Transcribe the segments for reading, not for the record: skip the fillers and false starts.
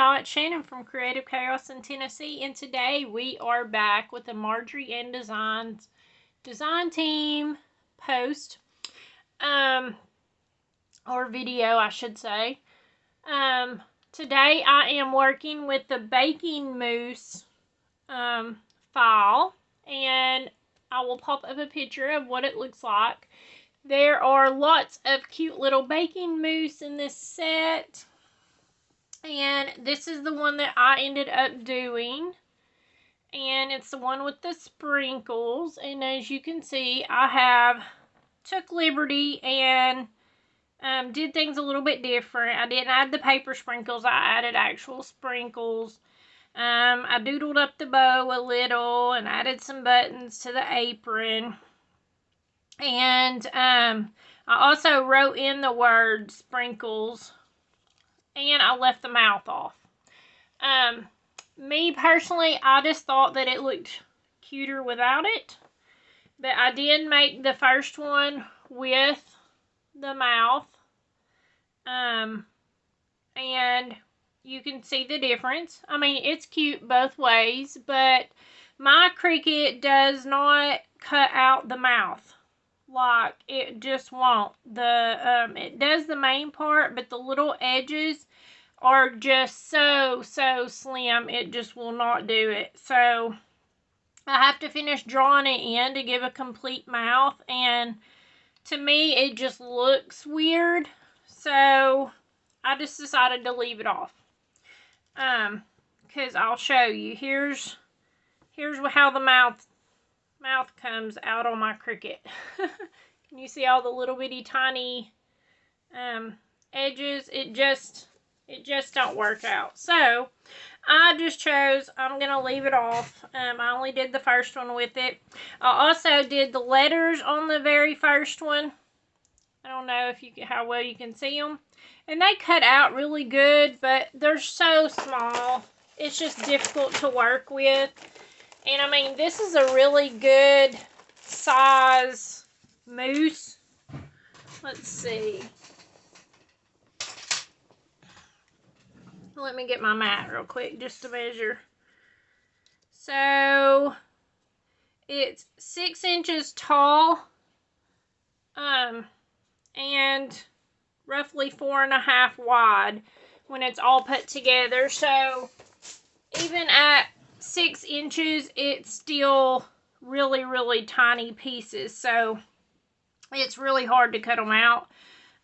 y'all, it's Shannon from Creative Chaos in Tennessee, and today we are back with the Marjorie and Designs design team post, or video I should say. Today I am working with the baking mousse file, and I will pop up a picture of what it looks like. There are lots of cute little baking mousse in this set. And this is the one that I ended up doing. And it's the one with the sprinkles. And as you can see, I took liberty and did things a little bit different. I didn't add the paper sprinkles. I added actual sprinkles. I doodled up the bow a little and added some buttons to the apron. And I also wrote in the word sprinkles. And I left the mouth off. Me personally, I just thought that it looked cuter without it. But I did make the first one with the mouth. And you can see the difference. I mean, it's cute both ways, but my Cricut does not cut out the mouth. Like, it just won't. It does the main part, but the little edges are just so slim, it just will not do it. So I have to finish drawing it in to give a complete mouth, and to me it just looks weird, so I just decided to leave it off. Because I'll show you. Here's how the mouth comes out on my Cricut. Can you see all the little bitty tiny edges? It just don't work out. So I just chose, I'm gonna leave it off. I only did the first one with it. I also did the letters on the very first one. I don't know how well you can see them, and they cut out really good, but they're so small. It's just difficult to work with. And I mean, this is a really good size mousse. Let's see. Let me get my mat real quick just to measure. So it's 6 inches tall, and roughly 4.5 wide when it's all put together. So even at 6 inches, it's still really tiny pieces. So it's really hard to cut them out,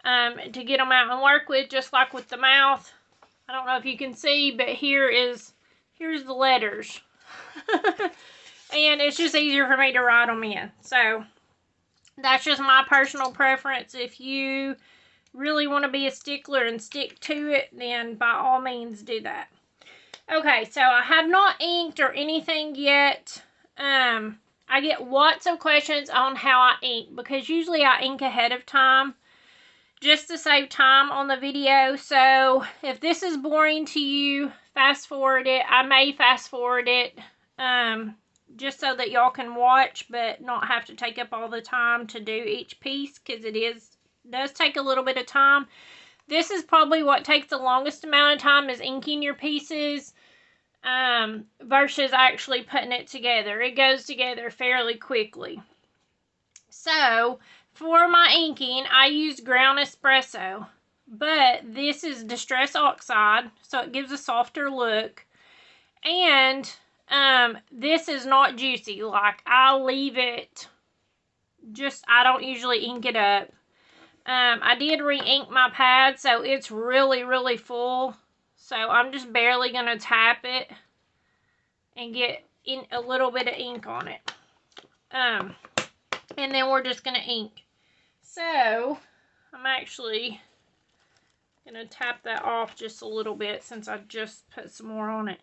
to get them out and work with, just like with the mouth. I don't know if you can see, but here's the letters. And it's just easier for me to write them in. So that's just my personal preference. If you really want to be a stickler and stick to it, then by all means do that. Okay, so I have not inked or anything yet. I get lots of questions on how I ink, because usually I ink ahead of time just to save time on the video. So if this is boring to you, fast forward it. I may fast forward it just so that y'all can watch, but not have to take up all the time to do each piece, because it does take a little bit of time. This is probably what takes the longest amount of time, is inking your pieces versus actually putting it together. It goes together fairly quickly. So for my inking, I use ground espresso, but this is distress oxide, so it gives a softer look. And this is not juicy. Like, I'll leave it, I don't usually ink it up. I did re-ink my pad, so it's really full. So I'm just barely going to tap it and get in a little bit of ink on it. And then we're just going to ink. So I'm actually going to tap that off just a little bit, since I just put some more on it.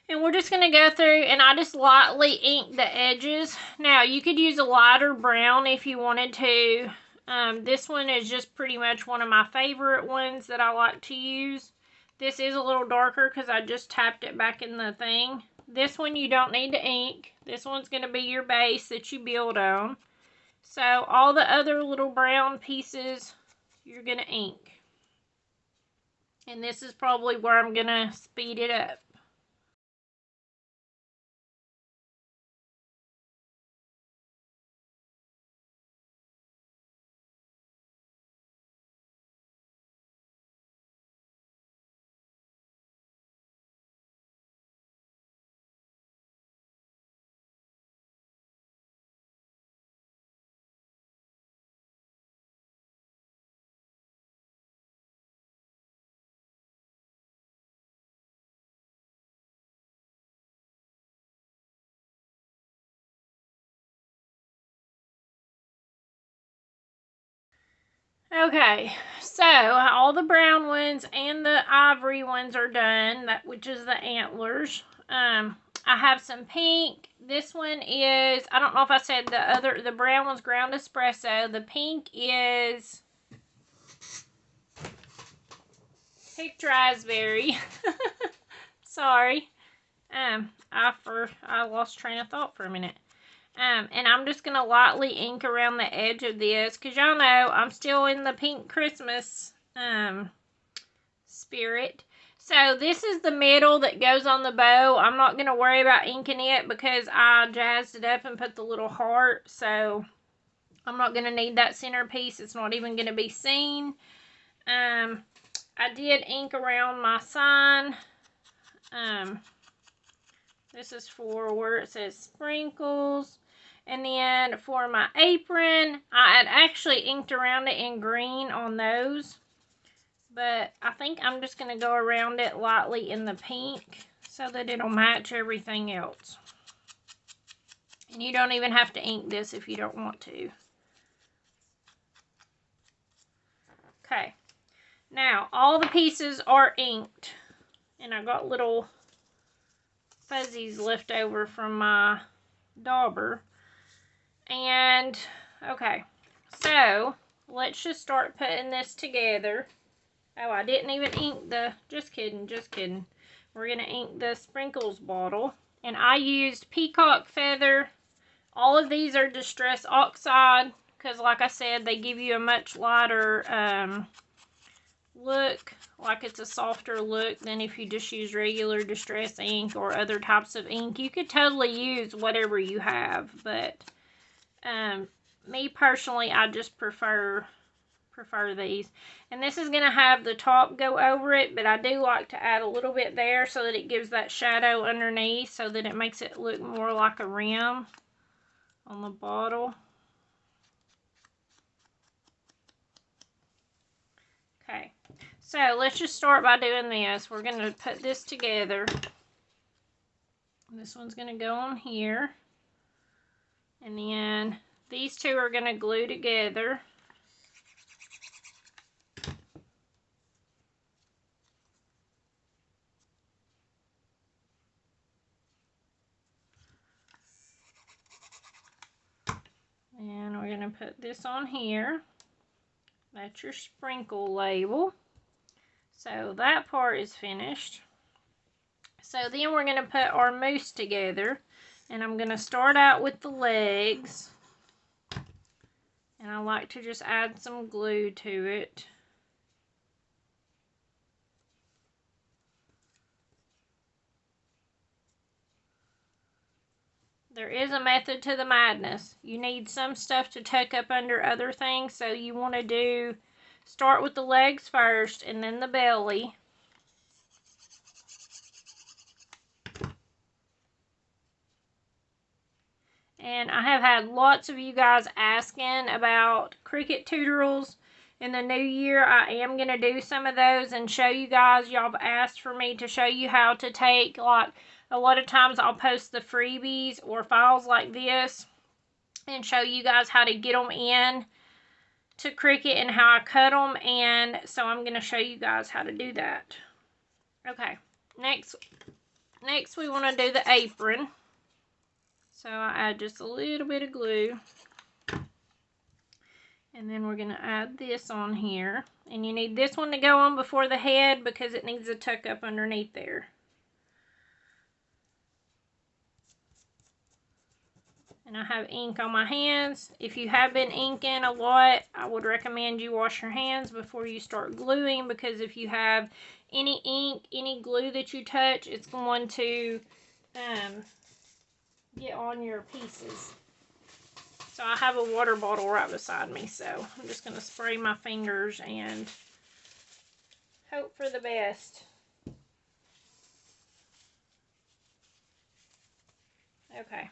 And we're just going to go through, and I just lightly ink the edges. Now, you could use a lighter brown if you wanted to. This one is just pretty much one of my favorite ones that I like to use. This is a little darker because I just tapped it back in the thing. This one you don't need to ink. This one's going to be your base that you build on. So all the other little brown pieces you're going to ink. And this is probably where I'm going to speed it up. Okay, so all the brown ones and the ivory ones are done, which is the antlers. I have some pink. This one is, I don't know if I said the brown one's ground espresso. The pink is picked raspberry. Sorry. I lost train of thought for a minute. And I'm just going to lightly ink around the edge of this, because y'all know I'm still in the pink Christmas spirit. So this is the middle that goes on the bow. I'm not going to worry about inking it because I jazzed it up and put the little heart. So I'm not going to need that centerpiece. It's not even going to be seen. I did ink around my sign. This is for where it says sprinkles. And then for my apron, I had actually inked around it in green on those. But I think I'm just going to go around it lightly in the pink so that it'll match everything else. And you don't even have to ink this if you don't want to. Okay. Now, all the pieces are inked. And I got little fuzzies left over from my dauber. And, okay, so let's just start putting this together. Oh, I didn't even ink just kidding. We're going to ink the sprinkles bottle. And I used peacock feather. All of these are Distress Oxide, because like I said, they give you a much lighter look. Like it's a softer look than if you just use regular Distress ink or other types of ink. You could totally use whatever you have, but me personally, I just prefer these. And this is going to have the top go over it, but I do like to add a little bit there so that it gives that shadow underneath so that it makes it look more like a rim on the bottle. Okay, so let's just start by doing this. We're going to put this together. This one's going to go on here. And then these two are going to glue together. And we're going to put this on here. That's your sprinkle label. So that part is finished. So then we're going to put our mousse together. And I'm going to start out with the legs. And I like to just add some glue to it. There is a method to the madness. You need some stuff to tuck up under other things. So you want to start with the legs first and then the belly. And I have had lots of you guys asking about Cricut tutorials. In the new year, I am going to do some of those and show you guys. Y'all have asked for me to show you how to take, like, a lot of times I'll post the freebies or files like this and show you guys how to get them in to Cricut and how I cut them. And so I'm going to show you guys how to do that. Okay, next we want to do the apron. So I add just a little bit of glue. And then we're going to add this on here. And you need this one to go on before the head because it needs to tuck up underneath there. And I have ink on my hands. If you have been inking a lot, I would recommend you wash your hands before you start gluing, because if you have any ink, any glue that you touch, it's going to get on your pieces. So I have a water bottle right beside me, so I'm just going to spray my fingers and hope for the best. Okay.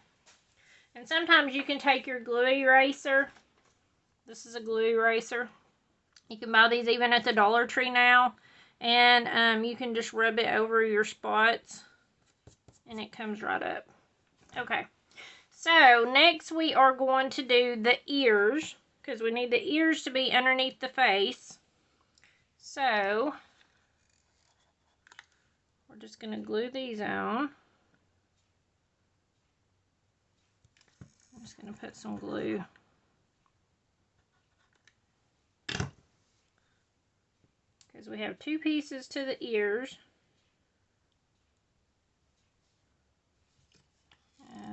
And sometimes you can take your glue eraser. This is a glue eraser. You can buy these even at the Dollar Tree now. And you can just rub it over your spots. And it comes right up. Okay. So next we are going to do the ears. Because we need the ears to be underneath the face. So we're just going to glue these on. I'm just going to put some glue. Because we have 2 pieces to the ears.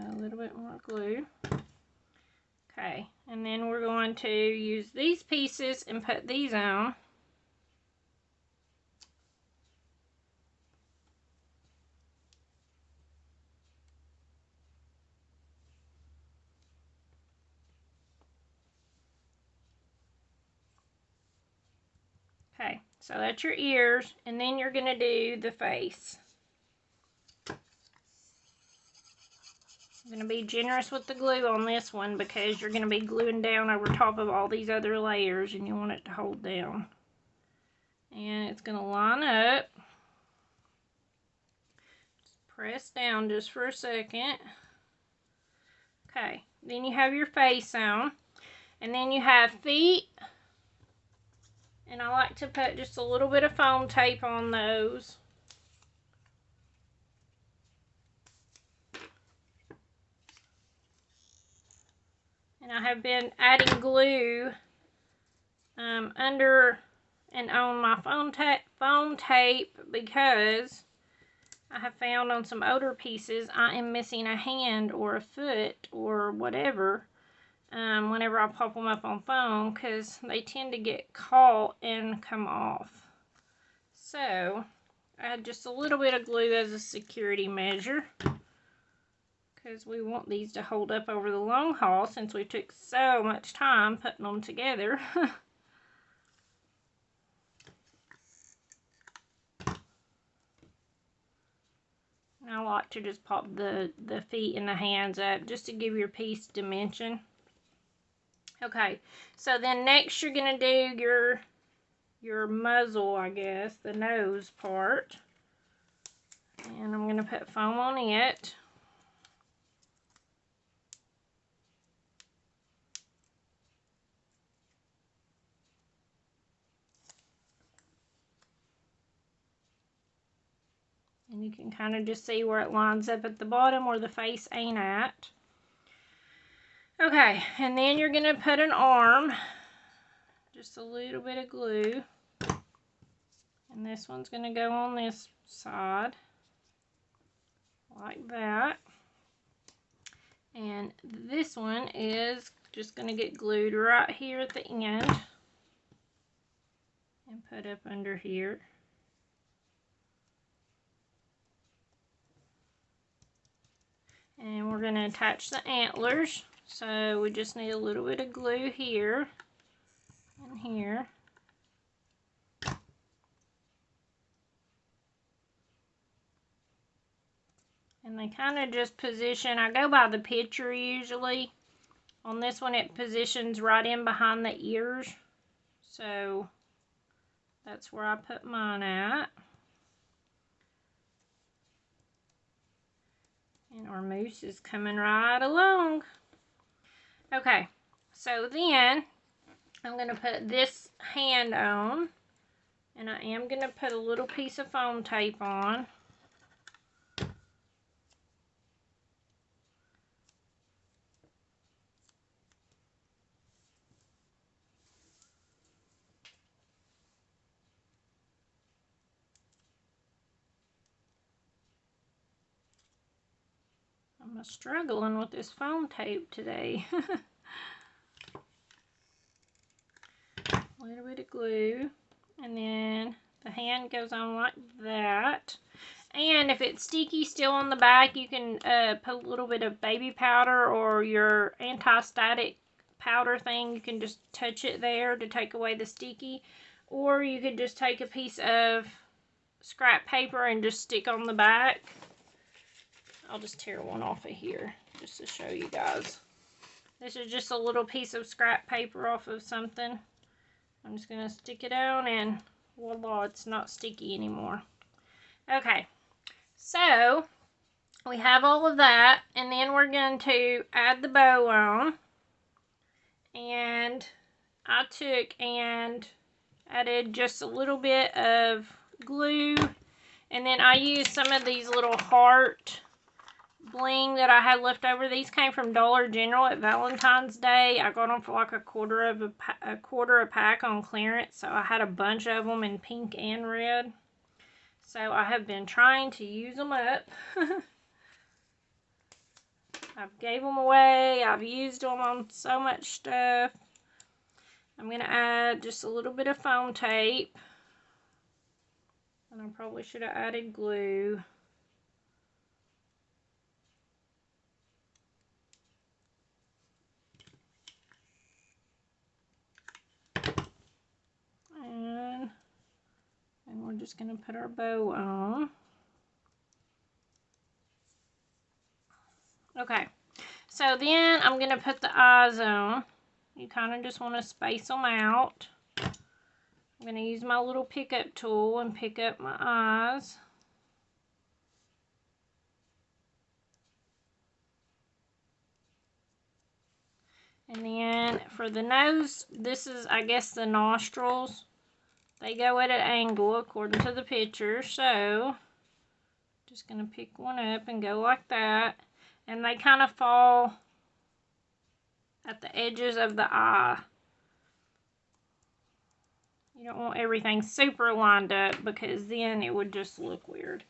A little bit more glue. Okay, and then we're going to use these pieces and put these on. Okay, so that's your ears, and then you're going to do the face. I'm going to be generous with the glue on this one because you're going to be gluing down over top of all these other layers, and you want it to hold down. And it's going to line up. Just press down just for a second. Okay, then you have your face on, and then you have feet. And I like to put just a little bit of foam tape on those. And I have been adding glue under and on my foam tape because I have found on some older pieces I am missing a hand or a foot or whatever whenever I pop them up on foam, because they tend to get caught and come off. So I add just a little bit of glue as a security measure, because we want these to hold up over the long haul since we took so much time putting them together. I like to just pop the feet and the hands up just to give your piece dimension. Okay, so then next you're going to do your muzzle, I guess, the nose part. And I'm going to put foam on it. And you can kind of just see where it lines up at the bottom where the face ain't at. Okay, and then you're going to put an arm. Just a little bit of glue. And this one's going to go on this side. Like that. And this one is just going to get glued right here at the end. And put up under here. And we're going to attach the antlers. So we just need a little bit of glue here and here. And they kind of just position. I go by the picture usually. On this one it positions right in behind the ears. So that's where I put mine at. And our moose is coming right along. Okay, so then I'm going to put this hand on. And I am going to put a little piece of foam tape on. I'm I'm struggling with this foam tape today. A little bit of glue, and then the hand goes on like that. And if it's sticky still on the back, you can put a little bit of baby powder or your anti-static powder thing. You can just touch it there to take away the sticky. Or you could just take a piece of scrap paper and just stick on the back. I'll just tear one off of here just to show you guys. This is just a little piece of scrap paper off of something. I'm just going to stick it on and voila, it's not sticky anymore. Okay, so we have all of that, and then we're going to add the bow on. And I took and added just a little bit of glue, and then I used some of these little heart bling that I had left over. These came from Dollar General at Valentine's Day. I got them for like a quarter a pack on clearance, so I had a bunch of them in pink and red. So I have been trying to use them up. I've gave them away. I've used them on so much stuff. I'm going to add just a little bit of foam tape. And I probably should have added glue. And we're just going to put our bow on. Okay, so then I'm going to put the eyes on. You kind of just want to space them out. I'm going to use my little pickup tool and pick up my eyes. And then for the nose, this is, I guess, the nostrils. They go at an angle according to the picture, so just going to pick one up and go like that. And they kind of fall at the edges of the eye. You don't want everything super lined up because then it would just look weird.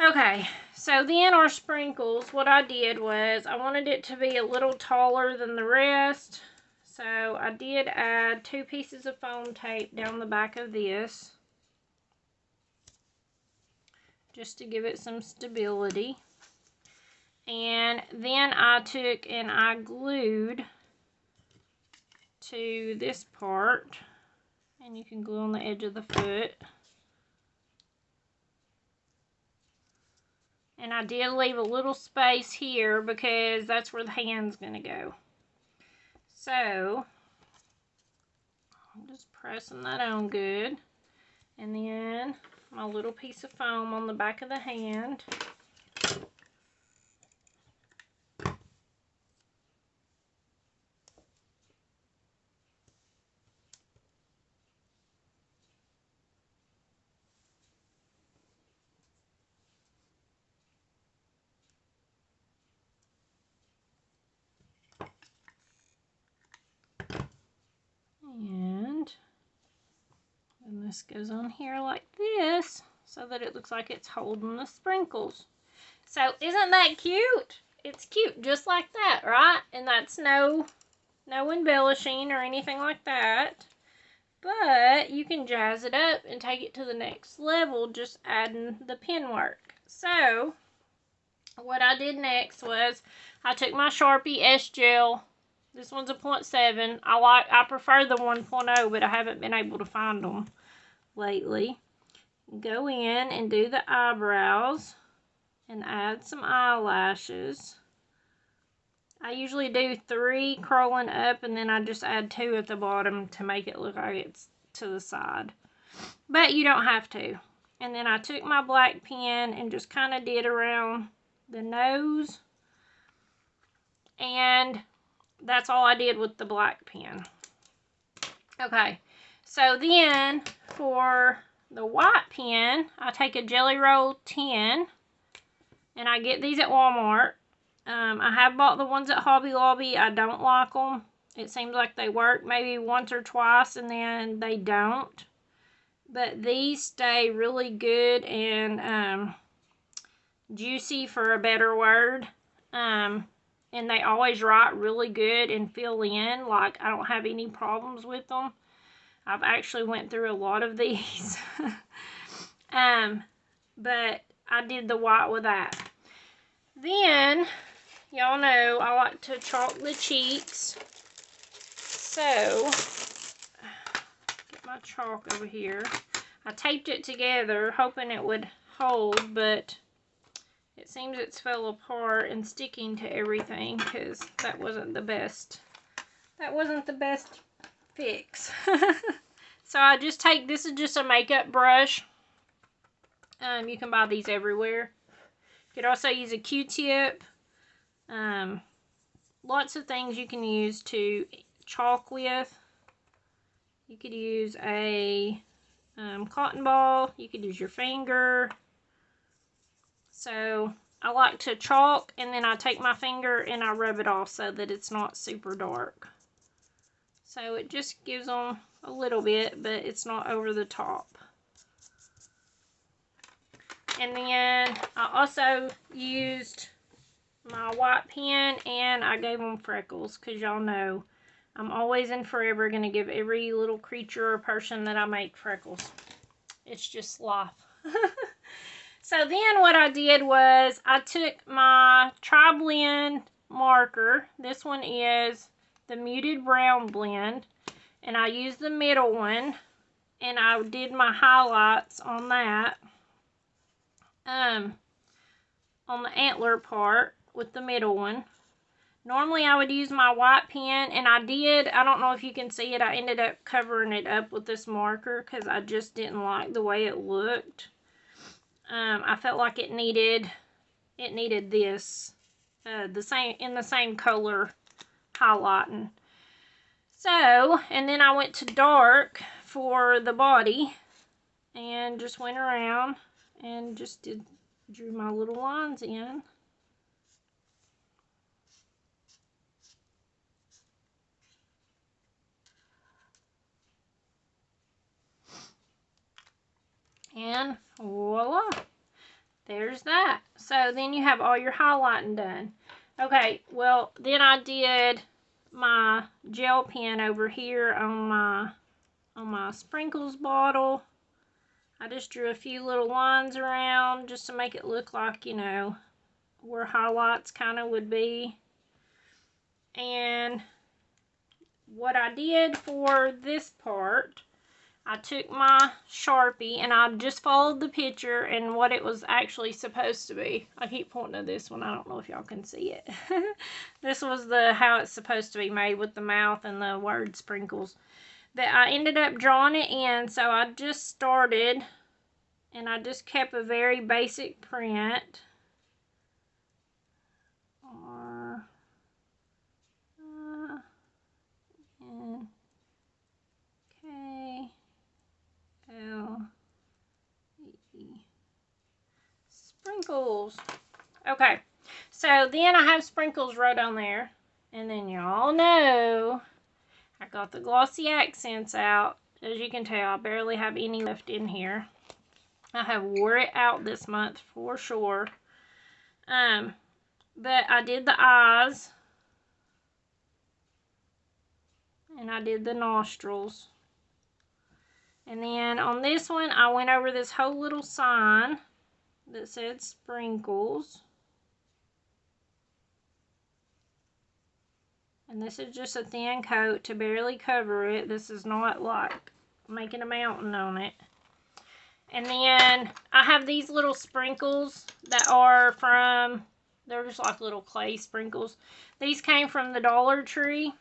Okay, so then our sprinkles, what I did was I wanted it to be a little taller than the rest. So I did add 2 pieces of foam tape down the back of this, just to give it some stability. And then I took and I glued to this part, and you can glue on the edge of the foot. And I did leave a little space here because that's where the hand's going to go. So, I'm just pressing that on good. And then my little piece of foam on the back of the hand. And this goes on here like this so that it looks like it's holding the sprinkles. So isn't that cute? It's cute just like that, right? And that's no embellishing or anything like that. But you can jazz it up and take it to the next level just adding the pin work. So what I did next was I took my Sharpie S-Gel. This one's a 0.7. I prefer the 1.0, but I haven't been able to find them lately. Go in and do the eyebrows and add some eyelashes. I usually do 3 curling up, and then I just add 2 at the bottom to make it look like it's to the side. But you don't have to. And then I took my black pen and just kind of did around the nose. And that's all I did with the black pen. Okay, so then for the white pen, I take a Jelly Roll 10, and I get these at Walmart. I have bought the ones at Hobby Lobby. I don't like them. It seems like they work maybe once or twice and then they don't. But these stay really good and juicy, for a better word. And they always write really good and fill in. Like, I don't have any problems with them. I've actually went through a lot of these. But I did the white with that. Then, y'all know I like to chalk the cheeks. So, get my chalk over here. I taped it together, hoping it would hold, but it seems it's fell apart and sticking to everything, because that wasn't the best. That wasn't the best fix. So I just take, this is just a makeup brush. You can buy these everywhere. You could also use a Q-tip. Lots of things you can use to chalk with. You could use a cotton ball. You could use your finger. So I like to chalk, and then I take my finger and I rub it off so that it's not super dark. So it just gives them a little bit, but it's not over the top. And then I also used my white pen, and I gave them freckles, because y'all know I'm always and forever going to give every little creature or person that I make freckles. It's just life. So then what I did was I took my Tri-Blend marker. This one is the Muted Brown Blend. And I used the middle one. And I did my highlights on that. On the antler part with the middle one. Normally I would use my white pen, and I don't know if you can see it, I ended up covering it up with this marker because I just didn't like the way it looked. I felt like it needed this, in the same color highlighting. So, and then I went to dark for the body, and just went around and just drew my little lines in. And voila, there's that. So then you have all your highlighting done. Okay, well then I did my gel pen over here on my sprinkles bottle. I just drew a few little lines around just to make it look like, you know, where highlights kind of would be. And what I did for this part, I took my Sharpie and I just followed the picture and what it was actually supposed to be. I keep pointing to this one. I don't know if y'all can see it. This was how it's supposed to be made, with the mouth and the word sprinkles. But I ended up drawing it in, so I just started and I just kept a very basic print. Sprinkles. Okay, so then I have sprinkles right on there, and then y'all know I got the glossy accents out. As you can tell, I barely have any left in here. I have wore it out this month for sure. But I did the eyes, and I did the nostrils. And then on this one, I went over this whole little sign that said sprinkles. And this is just a thin coat to barely cover it. This is not like making a mountain on it. And then I have these little sprinkles that are from, they're just like little clay sprinkles. These came from the Dollar Tree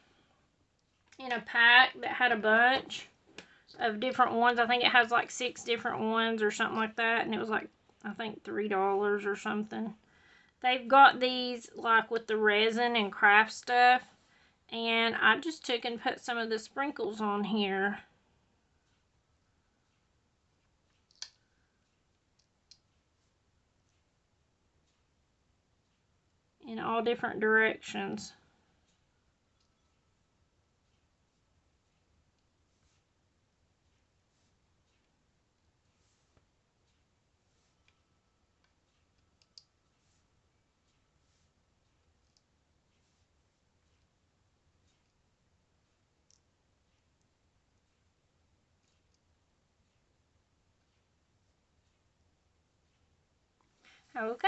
in a pack that had a bunch of different ones. I think it has like 6 different ones or something like that. And it was like, I think $3 or something. They've got these like with the resin and craft stuff. And I just took and put some of the sprinkles on here. In all different directions. Okay.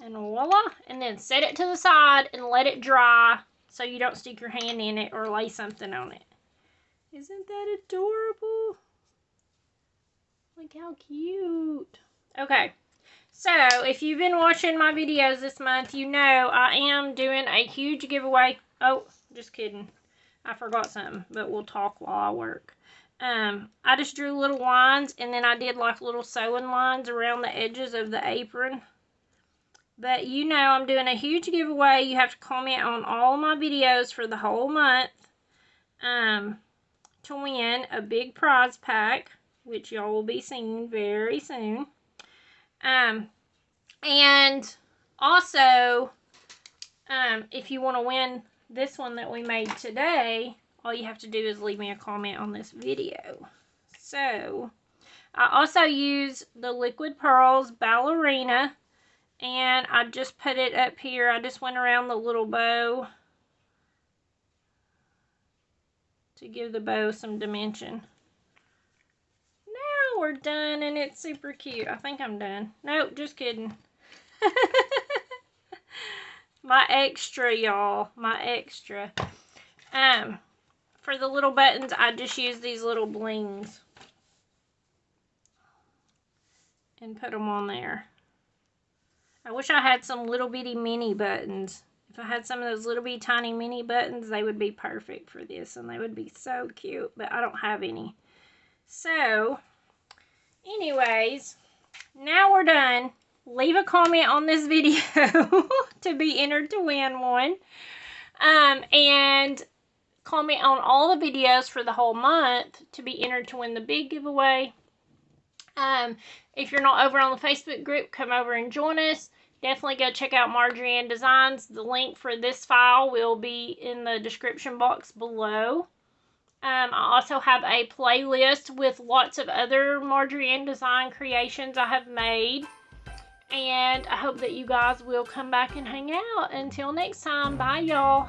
And voila. And then set it to the side and let it dry so you don't stick your hand in it or lay something on it. Isn't that adorable? Look how cute. Okay. So, if you've been watching my videos this month, you know I am doing a huge giveaway. Oh, just kidding. I forgot something, but we'll talk while I work. I just drew little lines, and then I did like little sewing lines around the edges of the apron. But you know I'm doing a huge giveaway. You have to comment on all my videos for the whole month to win a big prize pack, which y'all will be seeing very soon. And also, if you want to win this one that we made today, all you have to do is leave me a comment on this video. So, I also use the Liquid Pearls Ballerina, and I just put it up here. I just went around the little bow to give the bow some dimension. Now we're done, and it's super cute. I think I'm done. Nope, just kidding. My extra, y'all. My extra. For the little buttons, I just use these little blings. And put them on there. I wish I had some little bitty mini buttons. If I had some of those little bitty tiny mini buttons, they would be perfect for this. And they would be so cute. But I don't have any. So, anyways, now we're done. Leave a comment on this video to be entered to win one. And comment on all the videos for the whole month to be entered to win the big giveaway. If you're not over on the Facebook group, come over and join us. Definitely go check out Marjorie Designs. The link for this file will be in the description box below. I also have a playlist with lots of other Marjorie Design creations I have made. And I hope that you guys will come back and hang out. Until next time, bye y'all.